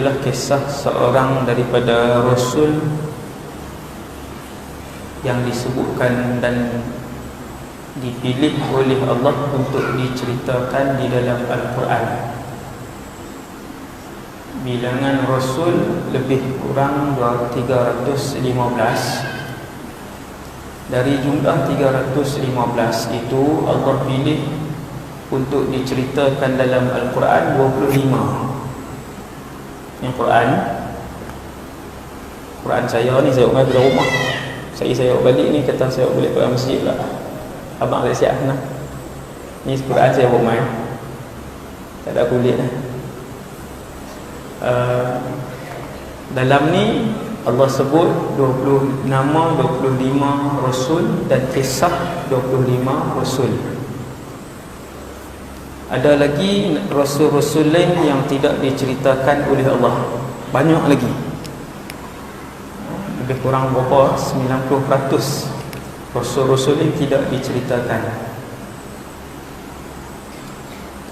ialah kisah seorang daripada Rasul yang disebutkan dan dipilih oleh Allah untuk diceritakan di dalam Al-Quran. Bilangan Rasul lebih kurang 315. Dari jumlah 315 itu Allah pilih untuk diceritakan dalam Al-Quran 25. Yang Quran saya ni saya umai pada rumah. Saya balik ni kata saya balik pada masjid pula. Abang tak siap lah. Ni Quran saya umai. Tak ada kulit lah. Dalam ni Allah sebut 20 nama 25 Rasul dan kisah 25 Rasul. Ada lagi Rasul-Rasul lain yang tidak diceritakan oleh Allah. Banyak lagi. Lebih kurang berapa? 90% Rasul-Rasul lain tidak diceritakan.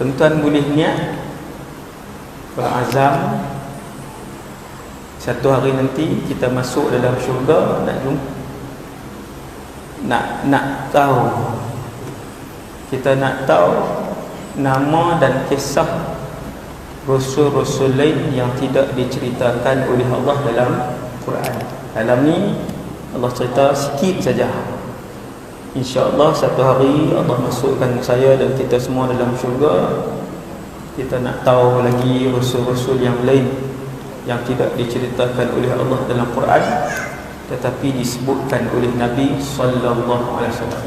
Tuan-tuan boleh niat berazam satu hari nanti kita masuk dalam syurga, nak tahu, kita nak tahu nama dan kisah Rasul-Rasul lain yang tidak diceritakan oleh Allah dalam Quran. Dalam ni Allah cerita sikit saja. InsyaAllah satu hari Allah masukkan saya dan kita semua dalam syurga. Kita nak tahu lagi Rasul-Rasul yang lain yang tidak diceritakan oleh Allah dalam Quran, tetapi disebutkan oleh Nabi sallallahu alaihi wasallam.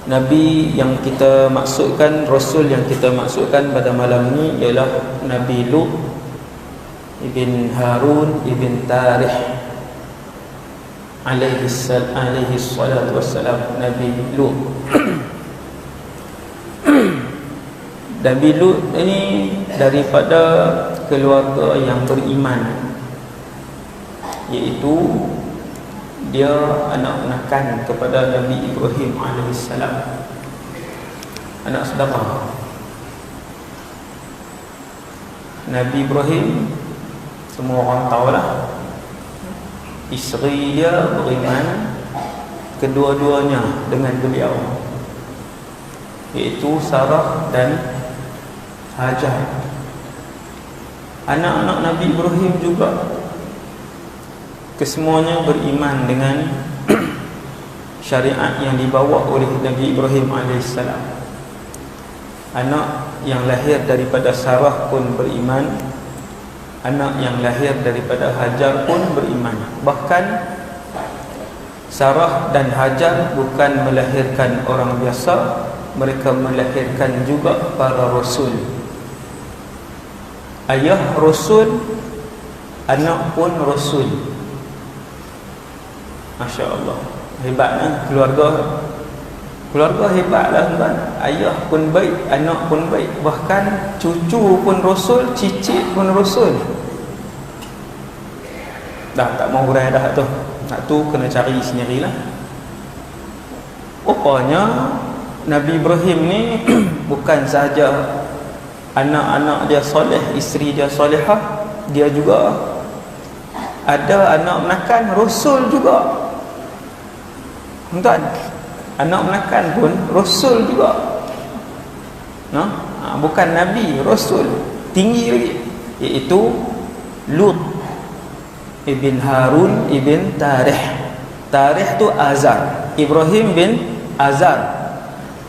Nabi yang kita maksudkan, Rasul yang kita maksudkan pada malam ni ialah Nabi Lut ibn Harun ibn Tarikh alaihi salatu wassalam. Nabi Lut Nabi Lut ini daripada keluarga yang beriman, iaitu dia anak anakan kepada Nabi Ibrahim AS, anak saudara. Nabi Ibrahim semua orang tahulah, isteri dia beriman, kedua-duanya dengan beliau, iaitu Sarah dan Hajar. Anak-anak Nabi Ibrahim juga kesemuanya beriman dengan syariat yang dibawa oleh Nabi Ibrahim AS. Anak yang lahir daripada Sarah pun beriman, anak yang lahir daripada Hajar pun beriman. Bahkan Sarah dan Hajar bukan melahirkan orang biasa, mereka melahirkan juga para Rasul. Ayah Rasul, anak pun Rasul. Masya Allah, hebatnya keluarga hebatlah tuan. Ayah pun baik, anak pun baik, bahkan cucu pun Rasul, cicit pun Rasul. Dah tak mau hurai dah tu. Nak tu kena cari sendirilah. Rupanya Nabi Ibrahim ni bukan sahaja anak-anak dia soleh, isteri dia solehah, dia juga ada anak menakan Rasul juga. Tuan, anak menakan pun Rasul juga. Bukan Nabi, Rasul. Tinggi lagi, iaitu Lut ibn Harun ibn Tarikh. Tarikh tu Azar. Ibrahim bin Azar,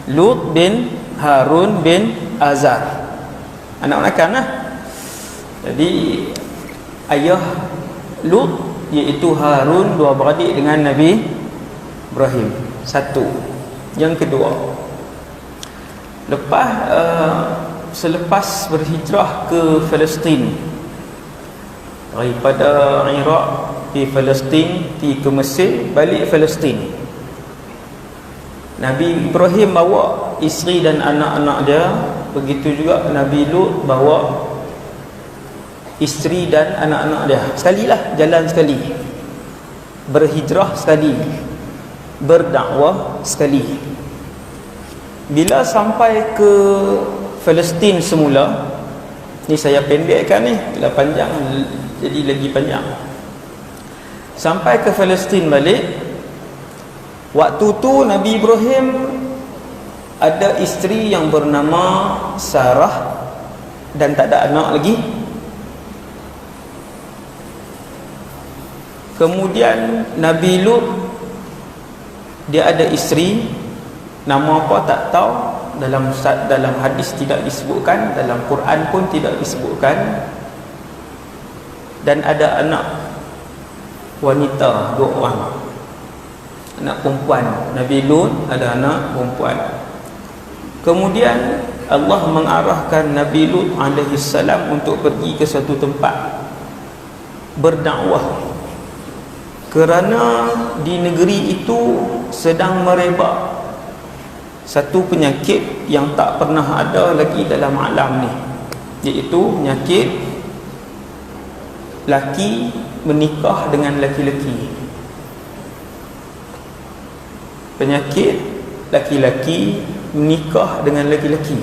Lut bin Harun bin Azar, anak menakan lah. Jadi ayah Lut iaitu Harun, dua beradik dengan Nabi Ibrahim. Satu. Yang kedua, selepas berhijrah ke Palestin, daripada Iraq di Palestin, pergi ke Mesir, balik Palestin, Nabi Ibrahim bawa isteri dan anak-anak dia. Begitu juga Nabi Lut bawa isteri dan anak-anak dia. Sekalilah jalan sekali, berhijrah sekali, berdakwah sekali. Bila sampai ke Palestin semula, Ni saya pendekkan ni, bila panjang jadi lagi panjang. Sampai ke Palestin balik. Waktu tu Nabi Ibrahim ada isteri yang bernama Sarah dan tak ada anak lagi. Kemudian Nabi Lut, dia ada isteri, nama apa tak tahu, dalam hadis tidak disebutkan, dalam Quran pun tidak disebutkan. Dan ada anak wanita 2 orang, anak perempuan. Nabi Lut ada anak perempuan. Kemudian Allah mengarahkan Nabi Lut alaihi salam untuk pergi ke satu tempat berdakwah, kerana di negeri itu sedang merebak satu penyakit yang tak pernah ada lagi dalam alam ni, iaitu penyakit laki menikah dengan laki-laki. Penyakit laki-laki menikah dengan laki-laki.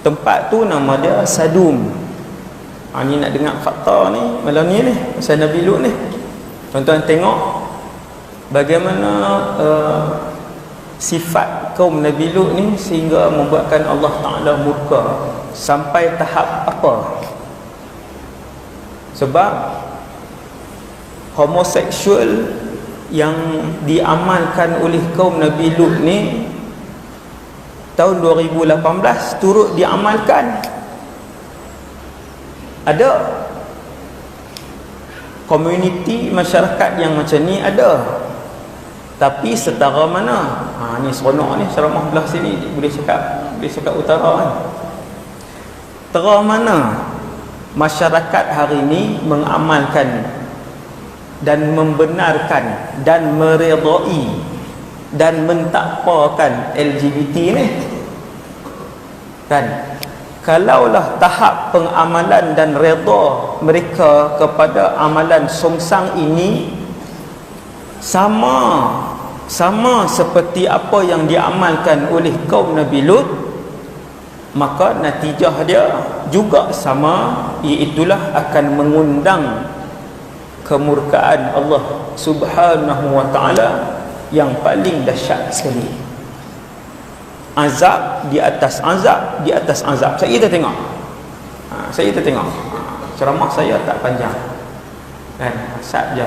Tempat tu nama dia Sadum. Ni nak dengar fakta ni malam ni pasal Nabi Lut ni. Tuan-tuan tengok bagaimana sifat kaum Nabi Lut ni sehingga membuatkan Allah Ta'ala murka. Sampai tahap apa? Sebab homoseksual yang diamalkan oleh kaum Nabi Lut ni tahun 2018 turut diamalkan. Ada komuniti masyarakat yang macam ni ada. Tapi setara mana? Ni seronok ni, ceramah belah sini boleh cakap utara kan. Setara mana masyarakat hari ini mengamalkan dan membenarkan dan meredai dan mentakwakan LGBT ni kan? Kalaulah tahap pengamalan dan redha mereka kepada amalan songsang ini sama seperti apa yang diamalkan oleh kaum Nabi Lut, maka natijah dia juga sama, iaitulah akan mengundang kemurkaan Allah Subhanahu wa taala yang paling dahsyat sekali. Azab di atas azab di atas azab. Kita tengok. Kita tengok. Ceramah saya tak panjang. Sat je.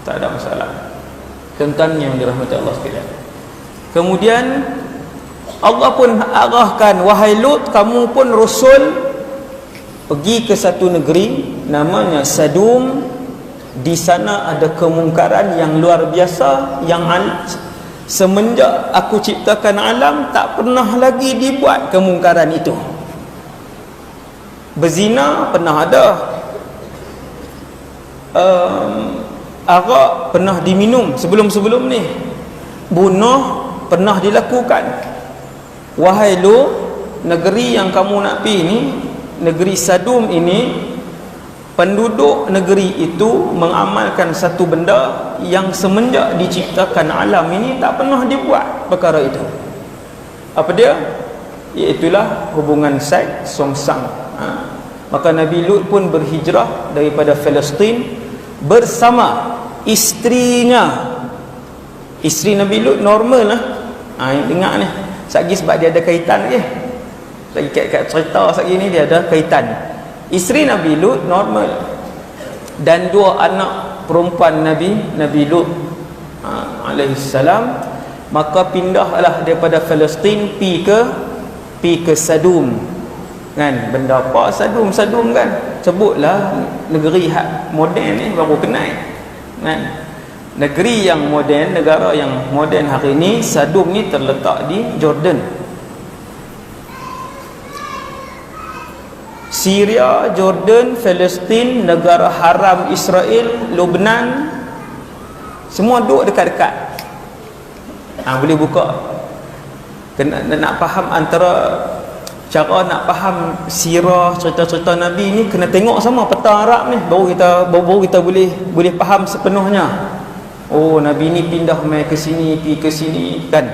Tak ada masalah. Tuan-tuan yang dirahmati Allah sekalian. Kemudian Allah pun arahkan, wahai Lut, kamu pun rasul, pergi ke satu negeri namanya Sadum. Di sana ada kemungkaran yang luar biasa, yang semenjak aku ciptakan alam tak pernah lagi dibuat kemungkaran itu. Berzina pernah ada, arak pernah diminum sebelum-sebelum ni, bunuh pernah dilakukan. Wahai Lut, negeri yang kamu nak pergi ni, negeri Sadum ini, penduduk negeri itu mengamalkan satu benda yang semenjak diciptakan alam ini tak pernah dibuat perkara itu. Apa dia? Iaitulah hubungan seks songsang. Maka Nabi Lut pun berhijrah daripada Palestin bersama isterinya. Isteri Nabi Lut normal lah. Dengar ni. Satgi sebab dia ada kaitan je. Lagi kat cerita satgi ni dia ada kaitan. Isteri Nabi Lut normal, dan 2 anak perempuan Nabi Lut alaihi salam. Maka pindahlah daripada Palestin pi ke Sadum kan. Benda apa Sadum kan, sebutlah negeri hak moden ni baru kenal kan. Negeri yang moden, negara yang moden hari ni, Sadum ni terletak di Jordan. Syria, Jordan, Palestin, negara haram Israel, Lebanon, semua duduk dekat-dekat. Boleh buka. Nak faham antara cara nak faham sirah, cerita-cerita Nabi ni, kena tengok sama peta Arab ni, baru kita boleh faham sepenuhnya. Oh, Nabi ni pindah mai ke sini, pergi ke sini kan.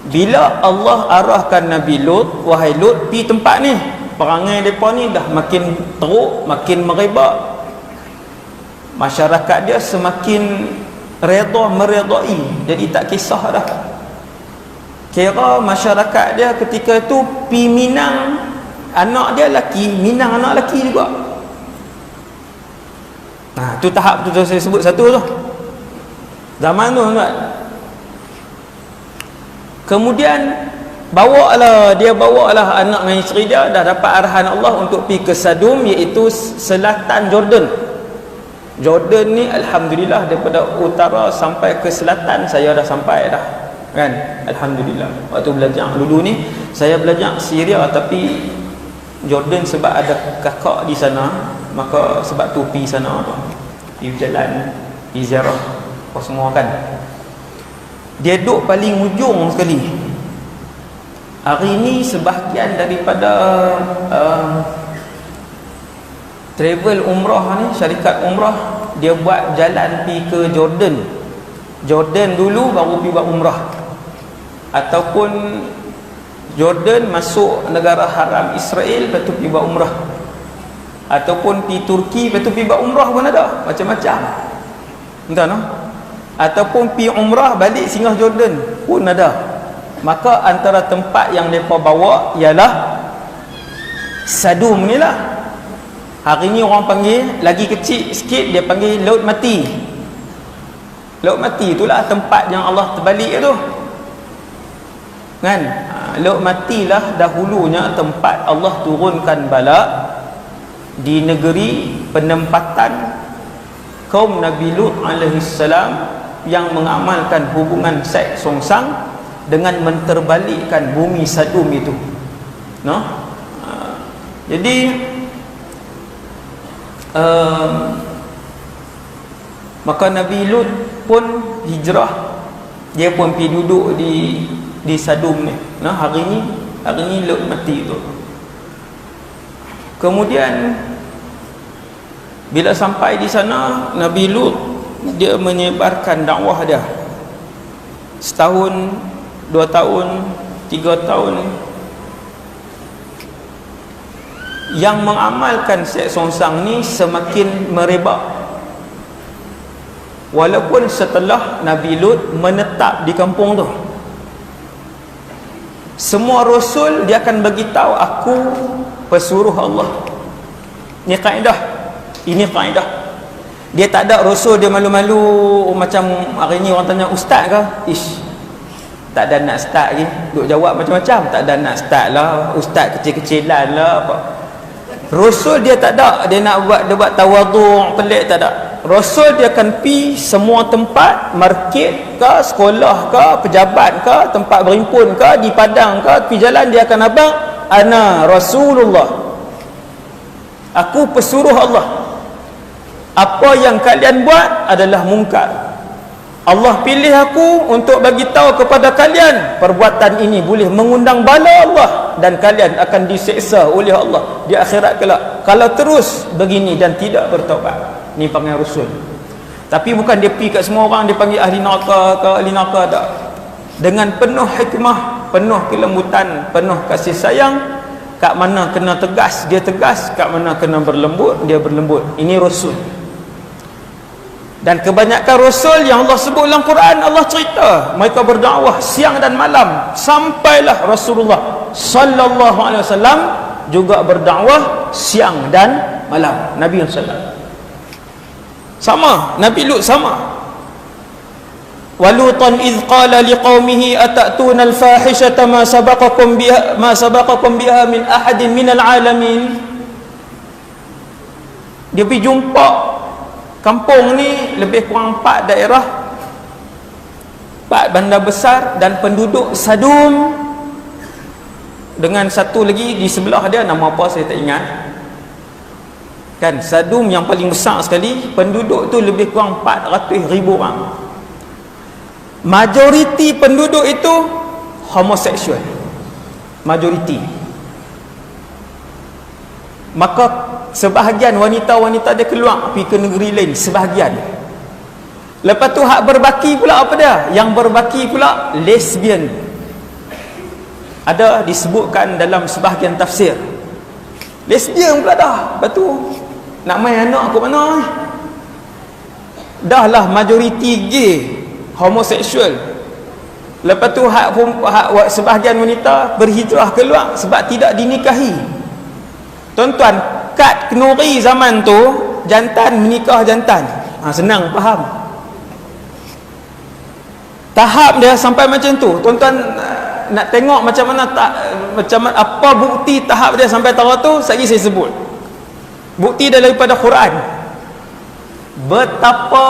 Bila Allah arahkan Nabi Lut, wahai Lut, pergi tempat ni, perangai mereka ni dah makin teruk, makin merebak, masyarakat dia semakin meredai, jadi tak kisah dah. Kira masyarakat dia ketika itu pi minang anak dia lelaki, minang anak lelaki juga. Nah, tu tahap tu saya sebut satu tu. Zaman tu tuan. Kemudian dia bawalah anak dengan isteri dia, dah dapat arahan Allah untuk pergi ke Sadum, iaitu selatan Jordan. Jordan ni alhamdulillah daripada utara sampai ke selatan saya dah sampai dah. Kan? Alhamdulillah. Waktu belajar dulu ni saya belajar Syria, tapi Jordan sebab ada kakak di sana, maka sebab tu pergi sana tu. Pergi jalan, pergi ziarah apa semua kan. Dia duduk paling ujung sekali. Hari ni sebahagian daripada travel umrah ni, syarikat umrah, dia buat jalan pergi ke Jordan. Jordan dulu baru pergi buat umrah. Ataupun Jordan masuk negara haram Israel, lepas tu pergi buat umrah. Ataupun pergi Turki, lepas tu pergi buat umrah pun ada. Macam-macam. Entah no? Ataupun pergi umrah balik singgah Jordan pun ada. Maka antara tempat yang mereka bawa ialah Sadum ni lah. Hari ni orang panggil, lagi kecil sikit dia panggil Laut Mati. Laut Mati itulah tempat yang Allah terbalik tu kan. Laut Mati lah dahulunya tempat Allah turunkan bala di negeri penempatan kaum Nabi Lut alaihissalam yang mengamalkan hubungan seks songsang dengan menterbalikkan bumi Sadum itu. No? Jadi maka Nabi Lut pun hijrah, dia pun pergi duduk di Sadum ni. Nah, hari ni Lut Mati tu. Kemudian bila sampai di sana, Nabi Lut dia menyebarkan dakwah dia. Setahun, 2 tahun, 3 tahun. Yang mengamalkan seks songsang ni semakin merebak. Walaupun setelah Nabi Lut menetap di kampung tu, semua rasul dia akan beritahu, aku pesuruh Allah. Ini kaedah. Ini kaedah. Dia tak ada rasul dia malu-malu macam hari ni orang tanya ustaz ke? Ish, tak ada nak start lagi. Duk jawab macam-macam. Tak ada nak start lah. Ustaz kecil-kecilan lah apa. Rasul dia tak ada. Dia nak buat tawaduk pelik, tak ada. Rasul dia akan pergi semua tempat, market ke, sekolah ke, pejabat ke, tempat berimpun ke, di padang ke, pergi jalan dia akan abang, ana Rasulullah, aku pesuruh Allah. Apa yang kalian buat adalah mungkar. Allah pilih aku untuk bagi tahu kepada kalian, perbuatan ini boleh mengundang bala Allah dan kalian akan diseksa oleh Allah di akhirat kelak kalau terus begini dan tidak bertaubat. Ni panggil rasul. Tapi bukan dia pergi kat semua orang, dia panggil ahli neraka ke ahli neraka, tak. Dengan penuh hikmah, penuh kelembutan, penuh kasih sayang. Kat mana kena tegas, dia tegas. Kat mana kena berlembut, dia berlembut. Ini rasul. Dan kebanyakan rasul yang Allah sebut dalam Quran, Allah cerita mereka berdakwah siang dan malam. Sampailah Rasulullah sallallahu alaihi wasallam juga berdakwah siang dan malam. Nabi sallallahu alaihi wasallam sama, Nabi Lut sama. Walutan idh qala liqaumihi atatuna alfahishata ma sabaqakum biha min ahadin minal alamin. Dia pergi jumpa kampung ni lebih kurang 4 daerah, 4 bandar besar, dan penduduk Sadum dengan satu lagi di sebelah dia, nama apa saya tak ingat kan. Sadum yang paling besar sekali, penduduk tu lebih kurang 400,000 orang. Majoriti penduduk itu homoseksual, majoriti. Maka sebahagian wanita-wanita dia keluar pergi ke negeri lain, sebahagian. Lepas tu hak berbaki pula apa dia? Yang berbaki pula lesbian. Ada disebutkan dalam sebahagian tafsir, lesbian pula dah. Lepas tu nak main anak ke mana? Dah lah majoriti gay, homoseksual. Lepas tu sebahagian wanita berhijrah keluar sebab tidak dinikahi. Tuan-tuan, kad kenuri zaman tu, jantan menikah jantan. Senang faham. Tahap dia sampai macam tu. Tuan-tuan nak tengok macam mana apa bukti tahap dia sampai tahap tu, lagi saya sebut. Bukti daripada Quran. Betapa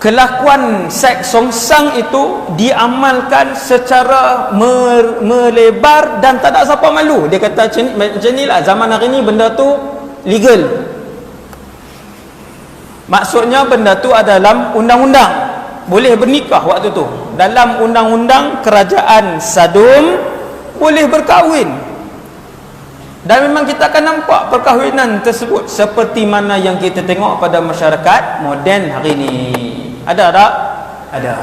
kelakuan seks songsang itu diamalkan secara melebar dan tak ada siapa malu. Dia kata macam ni lah, zaman hari ni benda tu legal. Maksudnya benda tu ada dalam undang-undang, boleh bernikah waktu tu. Dalam undang-undang kerajaan Sadum boleh berkahwin. Dan memang kita akan nampak perkahwinan tersebut seperti mana yang kita tengok pada masyarakat moden hari ini. Ada tak? Ada.